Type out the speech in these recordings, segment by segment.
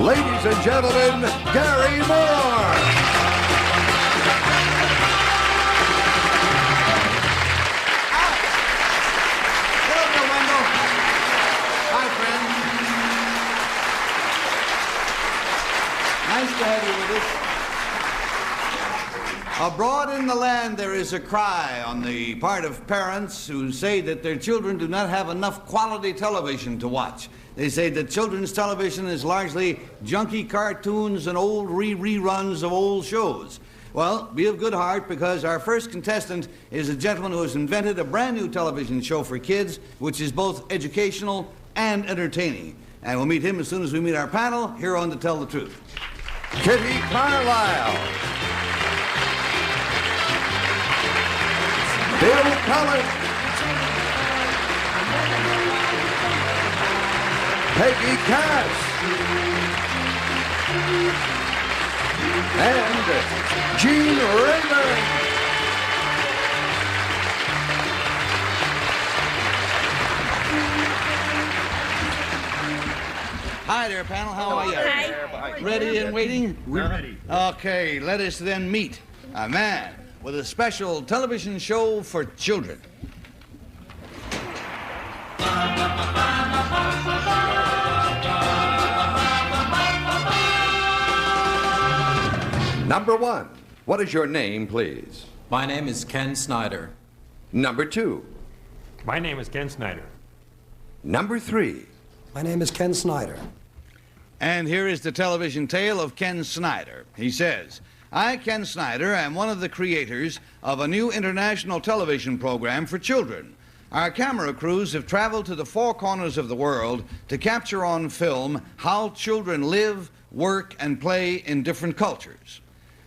ladies and gentlemen, Gary Moore. Nice to have you with us. Abroad in the land, there is a cry on the part of parents who say that their children do not have enough quality television to watch. They say that children's television is largely junky cartoons and old reruns of old shows. Well, be of good heart, because our first contestant is a gentleman who has invented a brand new television show for kids, which is both educational and entertaining. And we'll meet him as soon as we meet our panel here on To Tell the Truth. Kitty Carlisle. Bill Collins. Peggy Cass. And Gene Rayburn. Hi there, panel. How are you? Hi. Ready and waiting? We're ready. Okay, let us then meet a man with a special television show for children. Number 1. What is your name, please? My name is Ken Snyder. Number 2. My name is Ken Snyder. Number 3. My name is Ken Snyder. And here is the television tale of Ken Snyder. He says, I, Ken Snyder, am one of the creators of a new international television program for children. Our camera crews have traveled to the four corners of the world to capture on film how children live, work, and play in different cultures.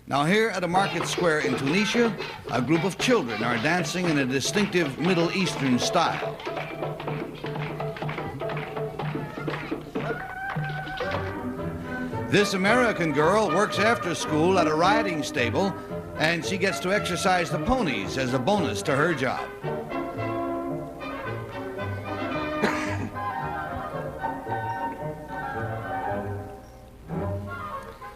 Now here at a market square in Tunisia, a group of children are dancing in a distinctive Middle Eastern style. This American girl works after school at a riding stable, and she gets to exercise the ponies as a bonus to her job.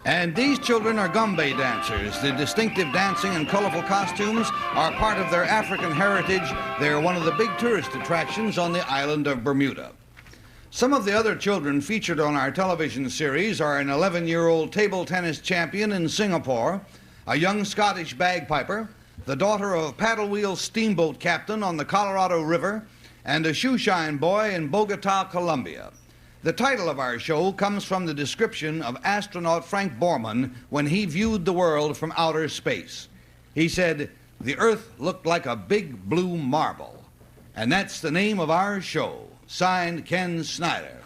And these children are gombe dancers. The distinctive dancing and colorful costumes are part of their African heritage. They're one of the big tourist attractions on the island of Bermuda. Some of the other children featured on our television series are an 11-year-old table tennis champion in Singapore, a young Scottish bagpiper, the daughter of a paddle wheel steamboat captain on the Colorado River, and a shoeshine boy in Bogota, Colombia. The title of our show comes from the description of astronaut Frank Borman when he viewed the world from outer space. He said, "The Earth looked like a big blue marble." And that's the name of our show. Signed, Ken Snyder.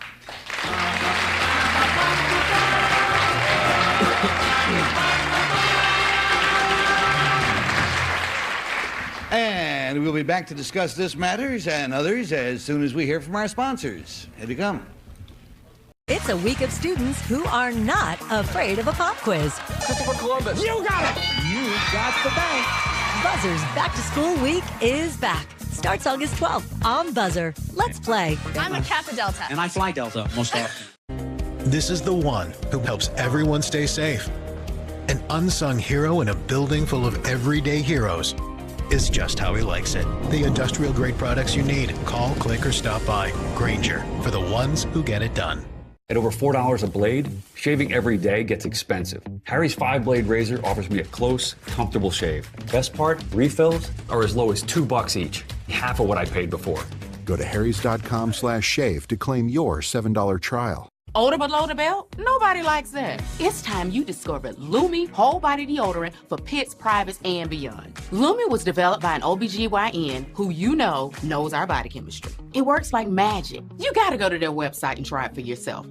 And we'll be back to discuss this matters and others as soon as we hear from our sponsors. Here they come. It's a week of students who are not afraid of a pop quiz. Christopher Columbus. You got it! You got the bank. BUZZR's Back to School Week is back. Starts August 12th on BUZZR. Let's play. I'm a Kappa Delta. And I fly Delta most often. This is the one who helps everyone stay safe. An unsung hero in a building full of everyday heroes is just how he likes it. The industrial-grade products you need. Call, click, or stop by. Grainger, for the ones who get it done. At over $4 a blade, shaving every day gets expensive. Harry's 5-blade razor offers me a close, comfortable shave. Best part, refills are as low as $2 each, half of what I paid before. Go to harrys.com/shave to claim your $7 trial. Odor below the belt? Nobody likes that. It's time you discovered Lumi Whole Body Deodorant for pits, privates, and beyond. Lumi was developed by an OBGYN who you know knows our body chemistry. It works like magic. You gotta go to their website and try it for yourself.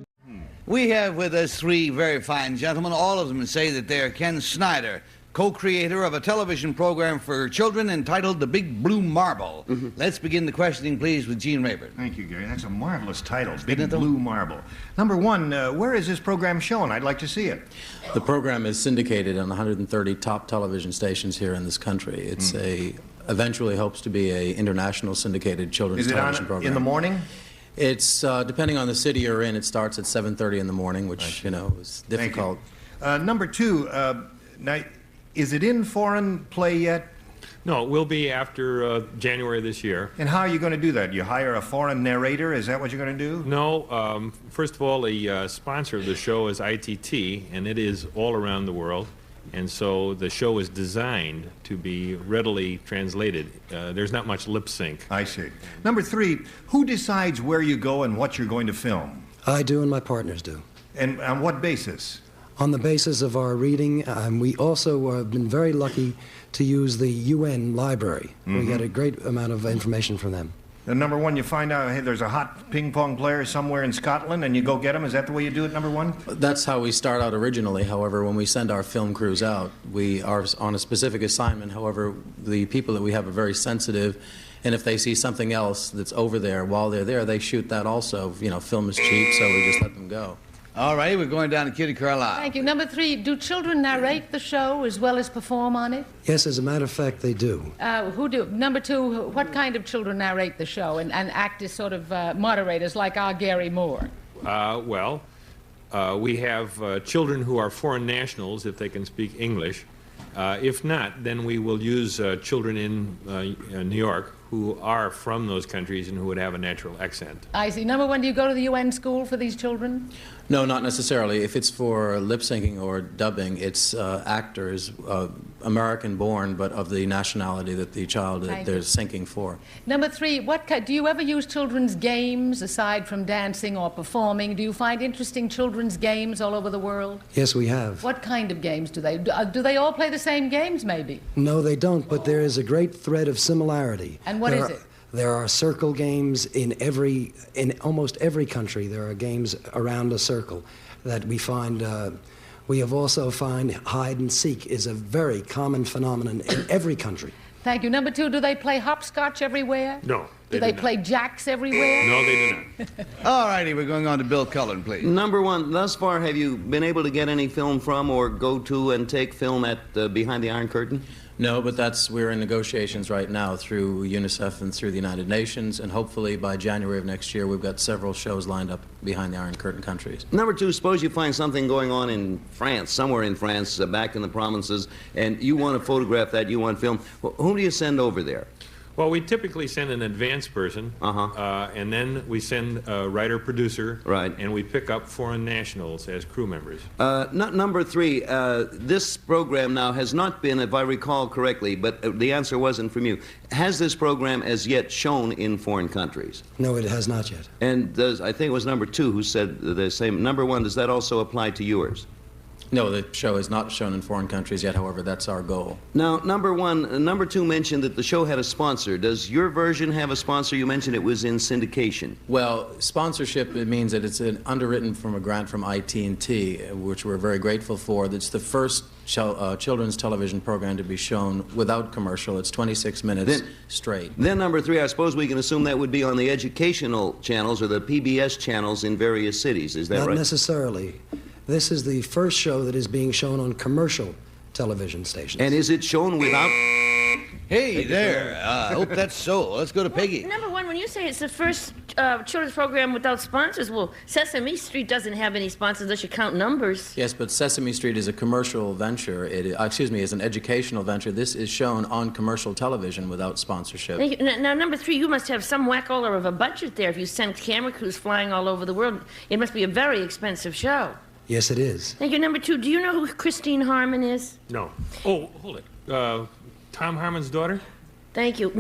We have with us three very fine gentlemen. All of them say that they are Ken Snyder, co-creator of a television program for children entitled The Big Blue Marble. Let's begin the questioning, please, with Gene Rayburn. Thank you, Gary. That's a marvelous title, Big Blue Marble. Number one, where is this program shown? I'd like to see it. The program is syndicated on 130 top television stations here in this country. It's eventually hopes to be a international syndicated children's television program. In the morning? It's, depending on the city you're in, it starts at 7:30 in the morning, which, you know, is difficult. Number 2, now, is it in foreign play yet? No, it will be after January this year. And how are you going to do that? You hire a foreign narrator? Is that what you're going to do? No, first of all, the sponsor of the show is ITT, and it is all around the world. And so the show is designed to be readily translated. There's not much lip sync. I see. Number 3, who decides where you go and what you're going to film? I do and my partners do. And on what basis? On the basis of our reading, we also have been very lucky to use the UN library. We get a great amount of information from them. And number 1, you find out, hey, there's a hot ping pong player somewhere in Scotland, and you go get him. Is that the way you do it, number 1? That's how we start out originally. However, when we send our film crews out, we are on a specific assignment. However, the people that we have are very sensitive, and if they see something else that's over there while they're there, they shoot that also. You know, film is cheap, so we just let them go. All right, we're going down to Kitty Carlisle. Thank you. Number 3, do children narrate the show as well as perform on it? Yes, as a matter of fact, they do. Who do? Number 2, what kind of children narrate the show and act as sort of moderators like our Gary Moore? Well, we have children who are foreign nationals, if they can speak English. If not, then we will use children in New York who are from those countries and who would have a natural accent. I see. Number 1, do you go to the UN school for these children? No, not necessarily. If it's for lip syncing or dubbing, it's actors, American-born, but of the nationality that the child they're syncing for. Number 3, do you ever use children's games aside from dancing or performing? Do you find interesting children's games all over the world? Yes, we have. What kind of games do they? Do they all play the same games, maybe? No, they don't, but there is a great thread of similarity. And what is it? There are circle games in almost every country. There are games around a circle that we find. We have also found hide and seek is a very common phenomenon in every country. Thank you. Number 2, do they play hopscotch everywhere? No. Do they play jacks everywhere? No, they do not. All righty, we're going on to Bill Cullen, please. Number 1, thus far, have you been able to get any film from or go to and take film at Behind the Iron Curtain? No, but we're in negotiations right now through UNICEF and through the United Nations, and hopefully by January of next year we've got several shows lined up behind the Iron Curtain countries. Number 2, suppose you find something going on in France, somewhere in France, back in the provinces, and you want to photograph that, you want film. Whom do you send over there? Well, we typically send an advanced person, and then we send a writer-producer, and we pick up foreign nationals as crew members. Number 3, this program now has not been, if I recall correctly, but the answer wasn't from you, has this program as yet shown in foreign countries? No, it has not yet. And I think it was number 2 who said the same. Number 1, does that also apply to yours? No, the show is not shown in foreign countries yet, however, that's our goal. Now, number 2 mentioned that the show had a sponsor. Does your version have a sponsor? You mentioned it was in syndication. Well, sponsorship, it means that it's underwritten from a grant from ITT, which we're very grateful for. That's the first children's television program to be shown without commercial. It's 26 minutes straight. Then number 3, I suppose we can assume that would be on the educational channels or the PBS channels in various cities. Is that right? Not necessarily. This is the first show that is being shown on commercial television stations. And is it shown without... Hey, there. I hope that's so. Let's go to Peggy. Number 1, when you say it's the first children's program without sponsors, well, Sesame Street doesn't have any sponsors unless you count numbers. Yes, but Sesame Street is a commercial venture. Is an educational venture. This is shown on commercial television without sponsorship. Now, number 3, you must have some wackoler of a budget there if you send camera crews flying all over the world. It must be a very expensive show. Yes, it is. Thank you. Number 2, do you know who Christine Harmon is? No. Oh, hold it. Tom Harmon's daughter? Thank you.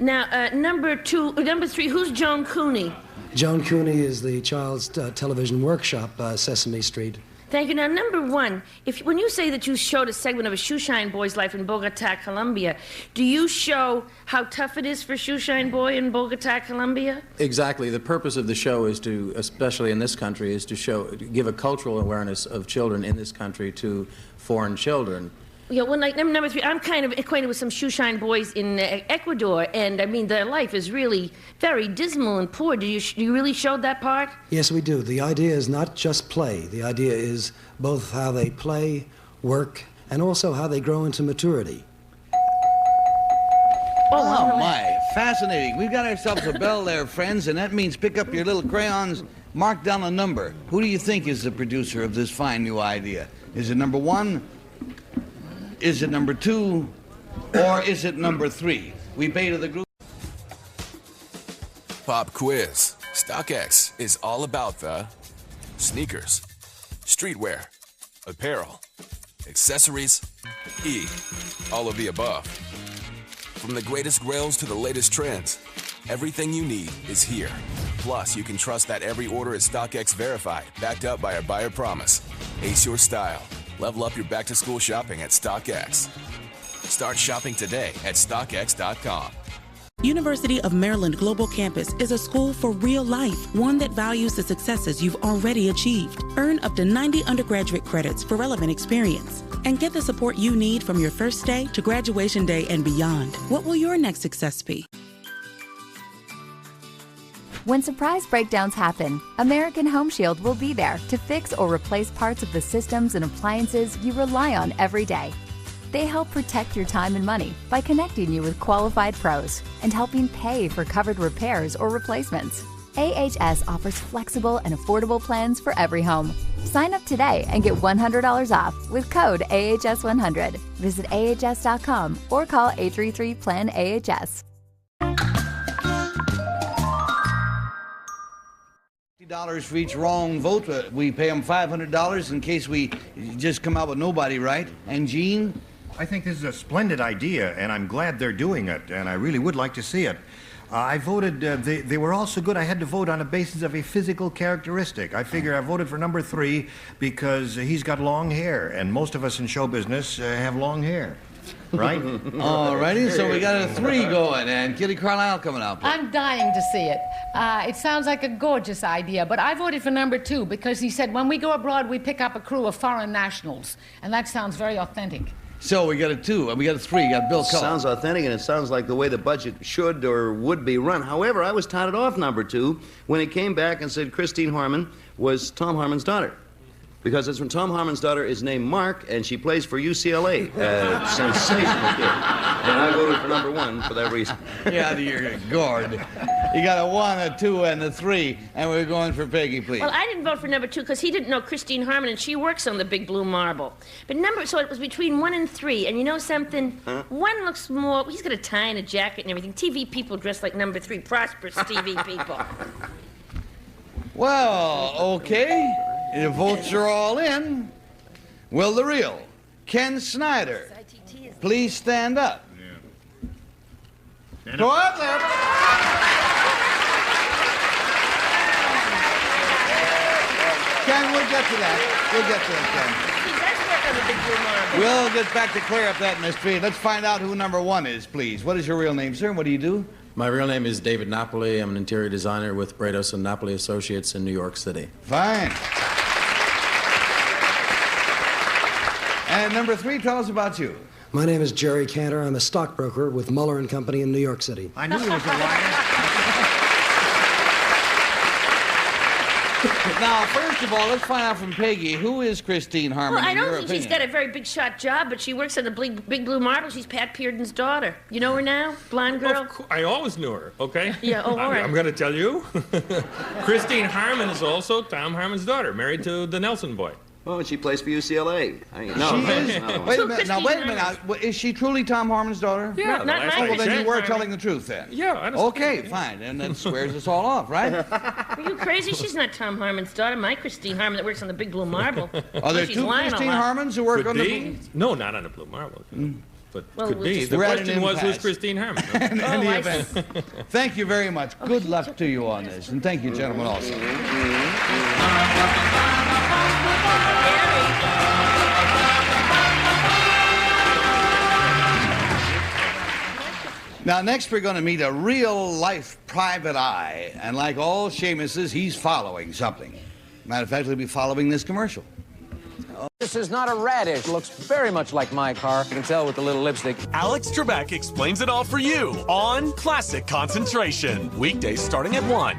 Number 3, who's Joan Cooney? Joan Cooney is the child's television workshop, Sesame Street. Thank you. Now, number 1, when you say that you showed a segment of a shoeshine boy's life in Bogota, Colombia, do you show how tough it is for shoeshine boy in Bogota, Colombia? Exactly. The purpose of the show is to, especially in this country, is to give a cultural awareness of children in this country to foreign children. Yeah, well, like, number 3, I'm kind of acquainted with some shoeshine boys in Ecuador, and I mean, their life is really very dismal and poor. Do you really show that part? Yes, we do. The idea is not just play. The idea is both how they play, work, and also how they grow into maturity. Oh, my. Fascinating. We've got ourselves a bell there, friends, and that means pick up your little crayons, mark down a number. Who do you think is the producer of this fine new idea? Is it number 1? Is it number 2? Or is it number 3? We pay to the group. Pop quiz. StockX is all about the sneakers, streetwear, apparel, accessories, all of the above. From the greatest grails to the latest trends, everything you need is here. Plus, you can trust that every order is StockX verified, backed up by a buyer promise. Ace your style. Level up your back-to-school shopping at StockX. Start shopping today at StockX.com. University of Maryland Global Campus is a school for real life, one that values the successes you've already achieved. Earn up to 90 undergraduate credits for relevant experience and get the support you need from your first day to graduation day and beyond. What will your next success be? When surprise breakdowns happen, American Home Shield will be there to fix or replace parts of the systems and appliances you rely on every day. They help protect your time and money by connecting you with qualified pros and helping pay for covered repairs or replacements. AHS offers flexible and affordable plans for every home. Sign up today and get $100 off with code AHS100. Visit AHS.com or call 833-PLAN-AHS. $50 for each wrong vote. We pay them $500 in case we just come out with nobody right. And Gene? I think this is a splendid idea, and I'm glad they're doing it, and I really would like to see it. I voted, they were all so good I had to vote on the basis of a physical characteristic. I figure I voted for number 3 because he's got long hair, and most of us in show business have long hair. Right? All righty, so we got a 3 going, and Kitty Carlisle coming out. I'm dying to see it. It sounds like a gorgeous idea, but I voted for number 2 because he said when we go abroad, we pick up a crew of foreign nationals, and that sounds very authentic. So we got a 2, and we got a 3. You got Bill Cullen. Sounds authentic, and it sounds like the way the budget should or would be run. However, I was touted off number 2 when it came back and said Christine Harmon was Tom Harmon's daughter. Because it's when Tom Harmon's daughter is named Mark, and she plays for UCLA. Sensational kid. And I voted for number 1 for that reason. Yeah, you're gourd. You got a 1, a 2, and a 3, and we're going for Peggy, please. Well, I didn't vote for number 2 because he didn't know Christine Harmon, and she works on the Big Blue Marble. But so it was between 1 and 3, and you know something? Huh? 1 looks more, he's got a tie and a jacket and everything. TV people dress like number 3, prosperous TV people. Well, okay. The votes are all in. Will the real Ken Snyder please stand up? Yeah. Go out there. Ken, we'll get to that. We'll get to that, He does work on the Big Blue Marble. Ken. We'll get back to clear up that mystery. Let's find out who number 1 is, please. What is your real name, sir, and what do you do? My real name is David Napoli. I'm an interior designer with Brados and Napoli Associates in New York City. Fine. And number 3, tell us about you. My name is Jerry Cantor. I'm a stockbroker with Muller & Company in New York City. I knew he was a liar. Now, first of all, let's find out from Peggy, who is Christine Harmon, Well, I in your don't think she's opinion? got a very big shot job, but she works on the Big Blue Marble. She's Pat Pearden's daughter. You know her now? Blonde girl? I always knew her, okay? Yeah, all right. I'm going to tell you. Christine Harmon is also Tom Harmon's daughter, married to the Nelson boy. Oh, and she plays for UCLA. She is? No. Wait a minute. Now, wait a minute. Now, is she truly Tom Harmon's daughter? Yeah, not mine. Oh, well, then you were Harmon. telling the truth then. Yeah, I understand. Okay, fine. And that squares us all off, right? Are you crazy? She's not Tom Harmon's daughter. My Christine Harmon that works on the Big Blue Marble. Are there She's 2 lying a Christine lot. Harmons who work Could on be. No, not on the Blue Marble. But Well, could we'll be. just- The We're at an question was, who's impasse. Christine Harmon? in any I event? Thank you very much. Good luck to you on this. And thank you, gentlemen, also. Now, next we're going to meet a real-life private eye. And like all Seamuses, he's following something. Matter of fact, he'll be following this commercial. This is not a radish. Looks very much like my car. You can tell with the little lipstick. Alex Trebek explains it all for you on Classic Concentration. Weekdays starting at 1.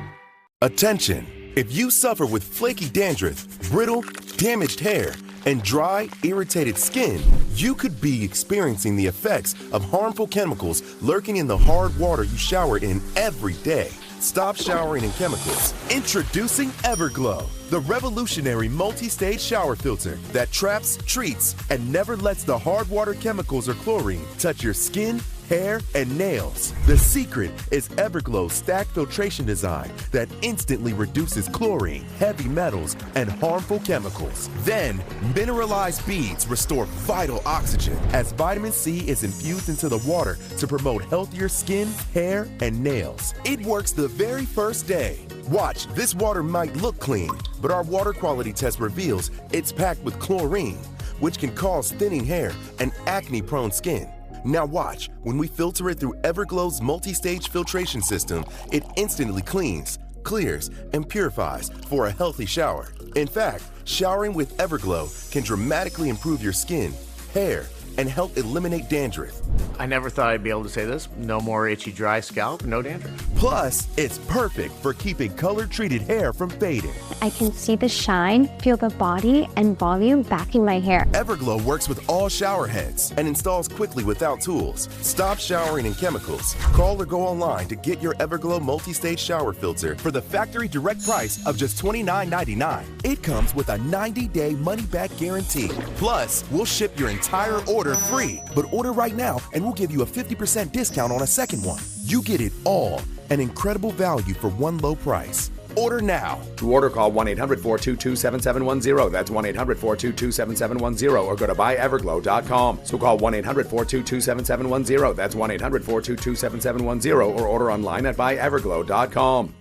Attention! If you suffer with flaky dandruff, brittle, damaged hair, and dry, irritated skin, you could be experiencing the effects of harmful chemicals lurking in the hard water you shower in every day. Stop showering in chemicals. Introducing Everglow, the revolutionary multi-stage shower filter that traps, treats, and never lets the hard water chemicals or chlorine touch your skin, hair, and nails. The secret is Everglow's stack filtration design that instantly reduces chlorine, heavy metals, and harmful chemicals. Then, mineralized beads restore vital oxygen as vitamin C is infused into the water to promote healthier skin, hair, and nails. It works the very first day. Watch, this water might look clean, but our water quality test reveals it's packed with chlorine, which can cause thinning hair and acne-prone skin. Now watch, when we filter it through Everglow's multi-stage filtration system, it instantly cleans, clears, and purifies for a healthy shower. In fact, showering with Everglow can dramatically improve your skin, hair, and help eliminate dandruff. I never thought I'd be able to say this. No more itchy, dry scalp, no dandruff. Plus, it's perfect for keeping color-treated hair from fading. I can see the shine, feel the body and volume backing my hair. Everglow works with all shower heads and installs quickly without tools. Stop showering in chemicals. Call or go online to get your Everglow multi-stage shower filter for the factory direct price of just $29.99. It comes with a 90-day money-back guarantee. Plus, we'll ship your entire order free. But order right now and we'll give you a 50% discount on a second one. You get it all, an incredible value for one low price. Order now. To order, call 1-800-422-7710. That's 1-800-422-7710. Or go to buyeverglow.com. So call 1-800-422-7710. That's 1-800-422-7710. Or order online at buyeverglow.com.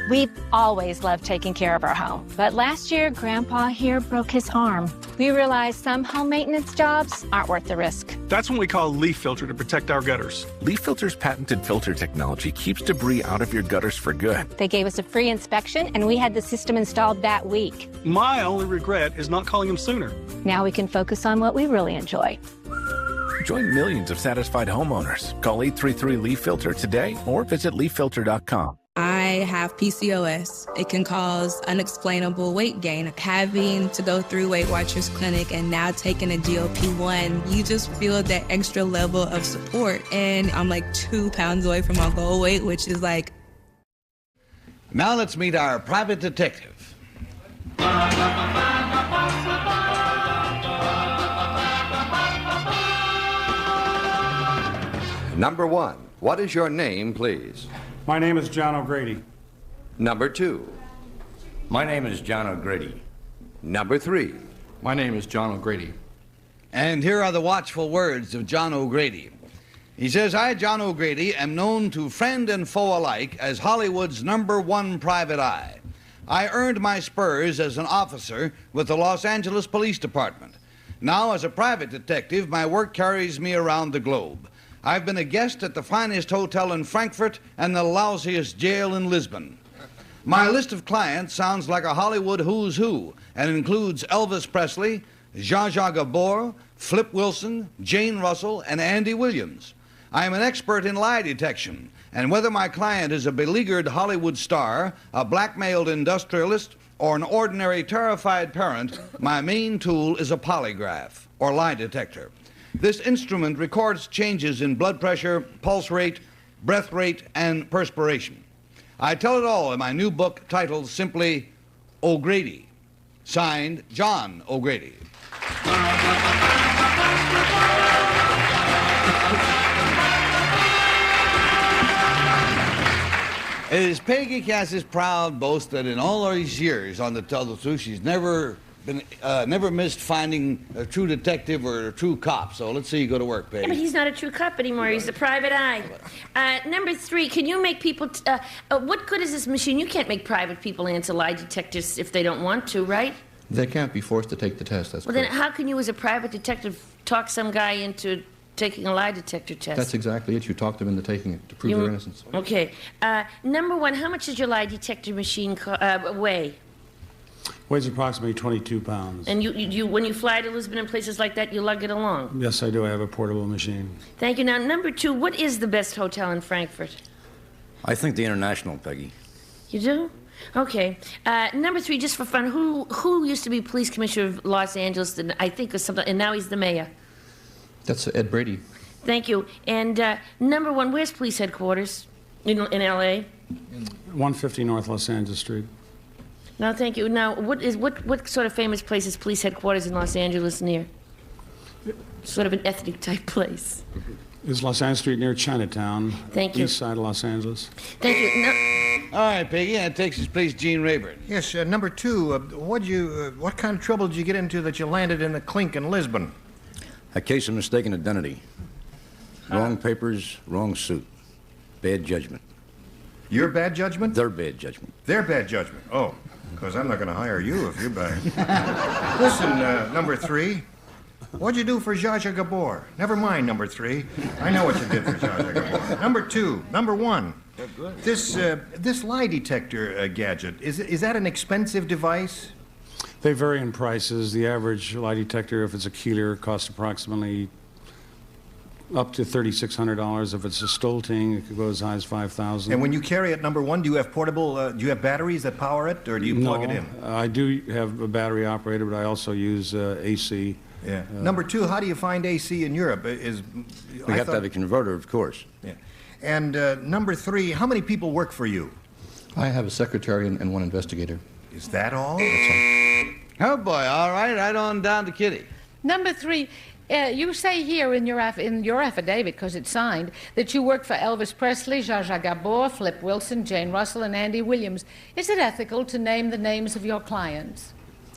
We've always loved taking care of our home. But last year, Grandpa here broke his arm. We realized some home maintenance jobs aren't worth the risk. That's when we call Leaf Filter to protect our gutters. Leaf Filter's patented filter technology keeps debris out of your gutters for good. They gave us a free inspection, and we had the system installed that week. My only regret is not calling him sooner. Now we can focus on what we really enjoy. Join millions of satisfied homeowners. Call 833-LEAF-FILTER today or visit leaffilter.com. I have PCOS. It can cause unexplainable weight gain. Having to go through Weight Watchers Clinic and now taking a GLP-1, you just feel that extra level of support. And I'm like 2 pounds away from my goal weight, which is like... Now let's meet our private detective. Number 1, what is your name, please? My name is John O'Grady. Number 2. My name is John O'Grady. Number 3. My name is John O'Grady. And here are the watchful words of John O'Grady. He says, I, John O'Grady, am known to friend and foe alike as Hollywood's #1 private eye. I earned my spurs as an officer with the Los Angeles Police Department. Now, as a private detective, my work carries me around the globe. I've been a guest at the finest hotel in Frankfurt and the lousiest jail in Lisbon. My list of clients sounds like a Hollywood who's who and includes Elvis Presley, Zsa Zsa Gabor, Flip Wilson, Jane Russell, and Andy Williams. I am an expert in lie detection, and whether my client is a beleaguered Hollywood star, a blackmailed industrialist, or an ordinary terrified parent, my main tool is a polygraph, or lie detector. This instrument records changes in blood pressure, pulse rate, breath rate, and perspiration. I tell it all in my new book titled simply O'Grady. Signed, John O'Grady. It is Peggy Cass's proud boast that in all these years on the Tell the Truth, she's never missed finding a true detective or a true cop. So let's see you go to work, Peggy. Yeah, but he's not a true cop anymore. He's a private eye. Number 3, can you make people... what good is this machine? You can't make private people answer lie detectors if they don't want to, right? They can't be forced to take the test, that's Well, correct. then how can you as a private detective talk some guy into taking a lie detector test? That's exactly it. You talk them into taking it to prove their innocence. Okay. Number 1, how much does your lie detector machine weigh? Weighs approximately 22 pounds. And you, when you fly to Lisbon and places like that, you lug it along? Yes, I do. I have a portable machine. Thank you. Now, number 2, what is the best hotel in Frankfurt? I think the International, Peggy. You do? Okay. Number 3, just for fun, who used to be police commissioner of Los Angeles, and I think, or something, and now he's the mayor? That's Ed Brady. Thank you. And number 1, where's police headquarters in L.A.? 150 North Los Angeles Street. No, thank you. Now, what sort of famous place is police headquarters in Los Angeles near? Sort of an ethnic type place. Is Los Angeles Street near Chinatown? Thank you. East side of Los Angeles. Thank you. No. All right, Peggy, that takes us place Gene Rayburn. Yes, number 2, what kind of trouble did you get into that you landed in the clink in Lisbon? A case of mistaken identity. Wrong papers, wrong suit. Bad judgment. Your bad judgment? Their bad judgment. Their bad judgment. Oh, because I'm not going to hire you if you're bad. Listen, number 3, what'd you do for Zsa Zsa Gabor? Never mind, number 3. I know what you did for Zsa Zsa Gabor. Number 1. This lie detector gadget, is that an expensive device? They vary in prices. The average lie detector, if it's a Keeler, costs approximately up to $3,600. If it's a Stolting, it could go as high as $5,000. And when you carry it, number 1, do you have portable, do you have batteries that power it, or do you plug it in? I do have a battery operator, but I also use AC. Yeah. Number 2, how do you find AC in Europe? We have to have a converter, of course. Yeah. And number 3, how many people work for you? I have a secretary and 1 investigator. Is that all? Oh, boy. All right on down to Kitty. Number 3, you say here in your affidavit, because it's signed, that you work for Elvis Presley, Zsa Zsa Gabor, Flip Wilson, Jane Russell, and Andy Williams. Is it ethical to name the names of your clients?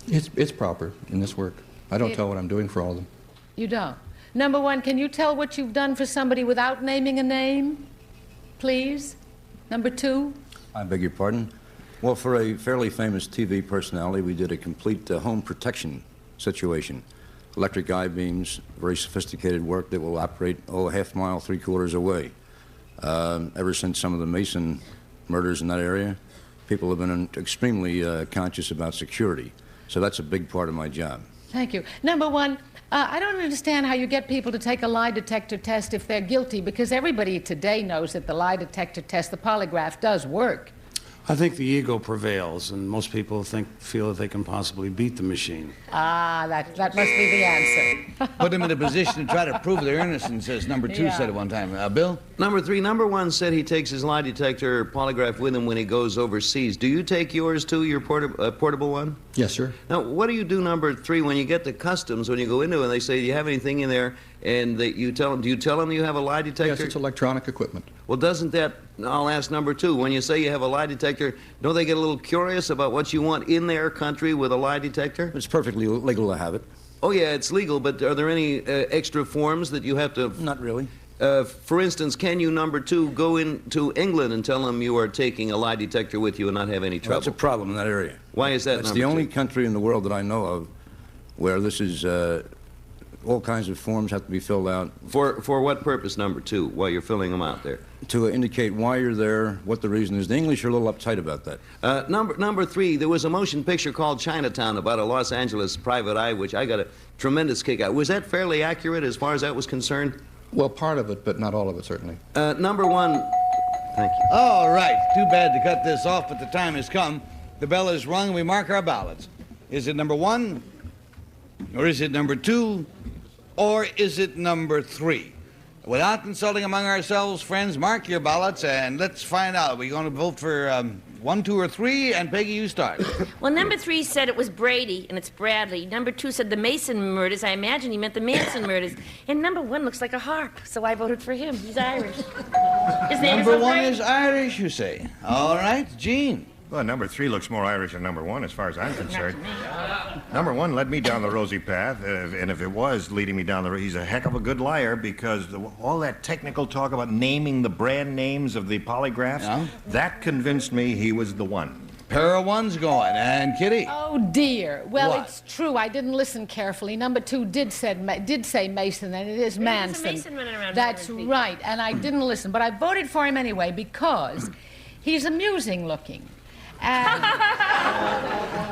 It's proper in this work. I don't tell what I'm doing for all of them. You don't? Number 1, can you tell what you've done for somebody without naming a name? Please? Number 2? I beg your pardon? Well, for a fairly famous TV personality, we did a complete home protection situation. Electric I-beams, very sophisticated work that will operate, a half mile, 3/4 away. Ever since some of the Mason murders in that area, people have been extremely conscious about security. So that's a big part of my job. Thank you. Number 1, I don't understand how you get people to take a lie detector test if they're guilty, because everybody today knows that the lie detector test, the polygraph, does work. I think the ego prevails, and most people feel that they can possibly beat the machine. Ah, that must be the answer. Put them in a position to try to prove their innocence, as number 2 said at one time. Bill? Number 3, number 1 said he takes his lie detector polygraph with him when he goes overseas. Do you take yours too, your portable one? Yes, sir. Now, what do you do, number 3, when you get to customs, when you go into it and they say, do you have anything in there? And do you tell them you have a lie detector? Yes, it's electronic equipment. Well, doesn't that, I'll ask number 2, when you say you have a lie detector, don't they get a little curious about what you want in their country with a lie detector? It's perfectly legal to have it. Oh, yeah, it's legal, but are there any extra forms that you have to... Not really. For instance, can you, number 2, go into England and tell them you are taking a lie detector with you and not have any trouble? Well, that's a problem in that area. Why is that, That's number the only 2? country in the world that I know of where this is... all kinds of forms have to be filled out. For what purpose, number 2, while you're filling them out there? To indicate why you're there, what the reason is. The English are a little uptight about that. Number 3, there was a motion picture called Chinatown about a Los Angeles private eye, which I got a tremendous kick out. Was that fairly accurate as far as that was concerned? Well, part of it, but not all of it, certainly. Number 1, thank you. All right. Too bad to cut this off, but the time has come. The bell is rung, and we mark our ballots. Is it number 1? Or is it number 2? Or is it number 3? Without consulting among ourselves, friends, mark your ballots and let's find out. Are we going to vote for 1, 2, or 3? And Peggy, you start. Well, number 3 said it was Brady, and it's Bradley. Number 2 said the Mason murders. I imagine he meant the Manson murders. And number 1 looks like a harp, so I voted for him. He's Irish. His name Number is 1 is Irish, you say. All right, Gene. Well, number 3 looks more Irish than number 1 as far as I'm concerned. Number 1 led me down the rosy path, and if it was leading me down he's a heck of a good liar, because all that technical talk about naming the brand names of the polygraphs, that convinced me he was the one. Pair of 1s going. And Kitty? Oh, dear. Well, What? it's true. I didn't listen carefully. Number 2 did say Mason, and it is Manson. There's a Mason running around That's murdering people. right, and I didn't listen. But I voted for him anyway because he's amusing looking. And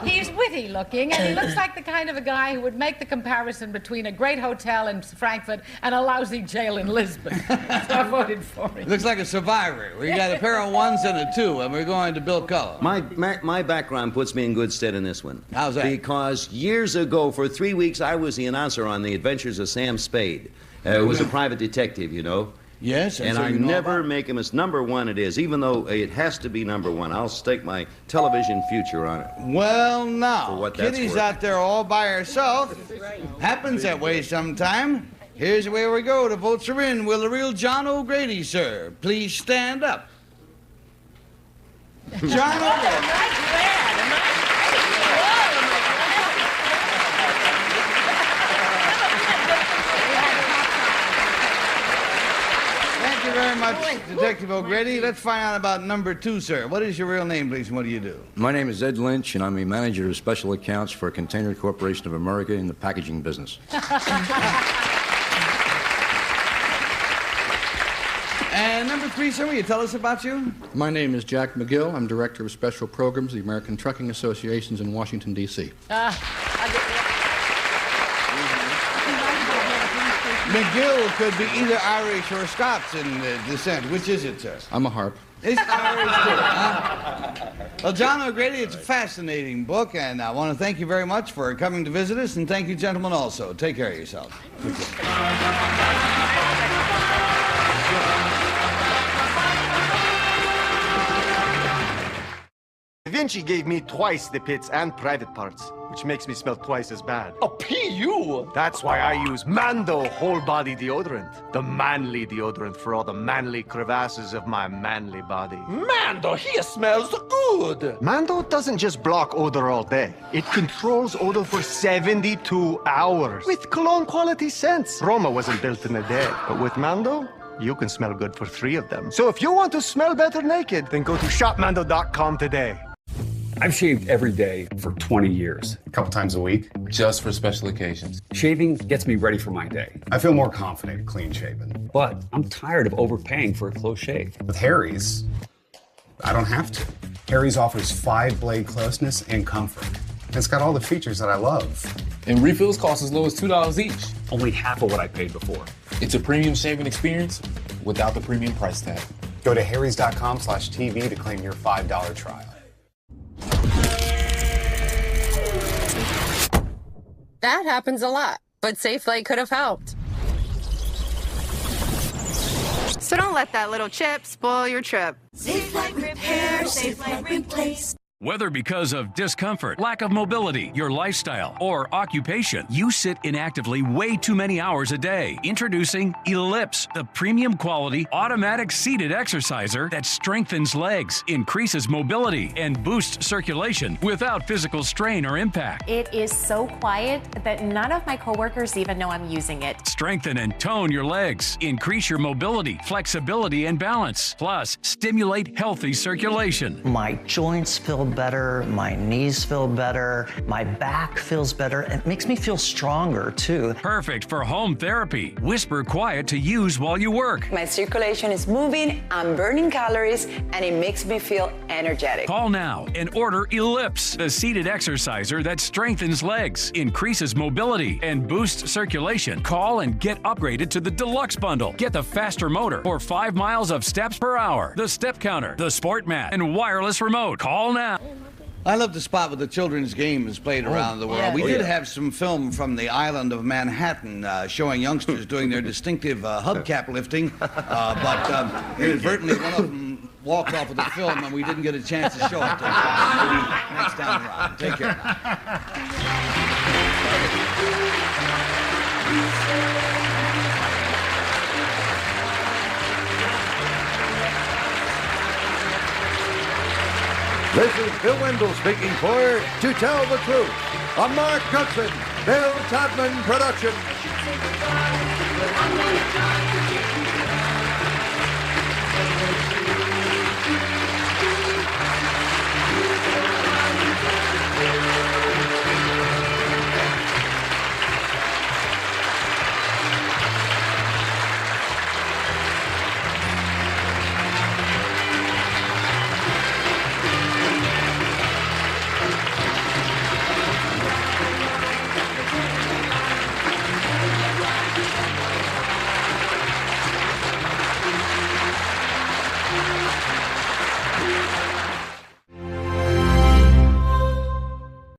he's witty. brainy looking, and he looks like the kind of a guy who would make the comparison between a great hotel in Frankfurt and a lousy jail in Lisbon. So I voted for him. Looks like a survivor. We got a pair of 1s and a 2, and we're going to Bill Cullen. My background puts me in good stead in this one. How's that? Because years ago, for 3 weeks, I was the announcer on The Adventures of Sam Spade. It was a private detective, you know. Yes, and I never make him as number one it is, even though it has to be number one. I'll stake my television future on it. Well, now, For what that's Kitty's worth. out there all by herself. Happens that way sometime. Here's where we go. The votes are in. Will the real John O'Grady, sir, please stand up? John O'Grady. Thank you very much, Detective O'Grady. Let's find out about number 2, sir. What is your real name, please, and what do you do? My name is Ed Lynch, and I'm a manager of special accounts for Container Corporation of America in the packaging business. And number 3, sir, will you tell us about you? My name is Jack McGill. I'm Director of Special Programs of the American Trucking Associations in Washington, D.C. McGill could be either Irish or Scots in descent. Which is it, sir? I'm a harp. It's Irish, too, huh? Well, John O'Grady, it's a fascinating book, and I want to thank you very much for coming to visit us, and thank you, gentlemen, also. Take care of yourself. Da Vinci gave me twice the pits and private parts, which makes me smell twice as bad. A PU? That's why I use Mando whole body deodorant. The manly deodorant for all the manly crevasses of my manly body. Mando, he smells good. Mando doesn't just block odor all day. It controls odor for 72 hours. With cologne quality scents. Roma wasn't built in a day, but with Mando, you can smell good for 3 of them. So if you want to smell better naked, then go to shopmando.com today. I've shaved every day for 20 years. A couple times a week, just for special occasions. Shaving gets me ready for my day. I feel more confident clean shaven. But I'm tired of overpaying for a close shave. With Harry's, I don't have to. Harry's offers 5-blade closeness and comfort. And it's got all the features that I love. And refills cost as low as $2 each. Only half of what I paid before. It's a premium shaving experience without the premium price tag. Go to harrys.com/TV to claim your $5 trial. That happens a lot, but SafeLight could have helped. So don't let that little chip spoil your trip. SafeLight repair, SafeLight replace. Whether because of discomfort, lack of mobility, your lifestyle, or occupation, you sit inactively way too many hours a day. Introducing Ellipse, the premium quality automatic seated exerciser that strengthens legs, increases mobility, and boosts circulation without physical strain or impact. It is so quiet that none of my coworkers even know I'm using it. Strengthen and tone your legs, increase your mobility, flexibility, and balance. Plus, stimulate healthy circulation. My joints feel better, my knees feel better, my back feels better. It makes me feel stronger too. Perfect for home therapy. Whisper quiet to use while you work. My circulation is moving, I'm burning calories, and it makes me feel energetic. Call now and order Ellipse, the seated exerciser that strengthens legs, increases mobility, and boosts circulation. Call and get upgraded to the Deluxe Bundle. Get the faster motor or 5 miles of steps per hour, the step counter, the sport mat, and wireless remote. Call now. I love the spot where the children's game is played around the world. yeah. We did have some film from the island of Manhattan showing youngsters doing their distinctive hubcap lifting, but inadvertently one of them walked off of the film and we didn't get a chance to show it to them. Maybe next time around. Take care. This is Bill Wendell speaking for To Tell the Truth, a Mark Cutson, Bill Todman production.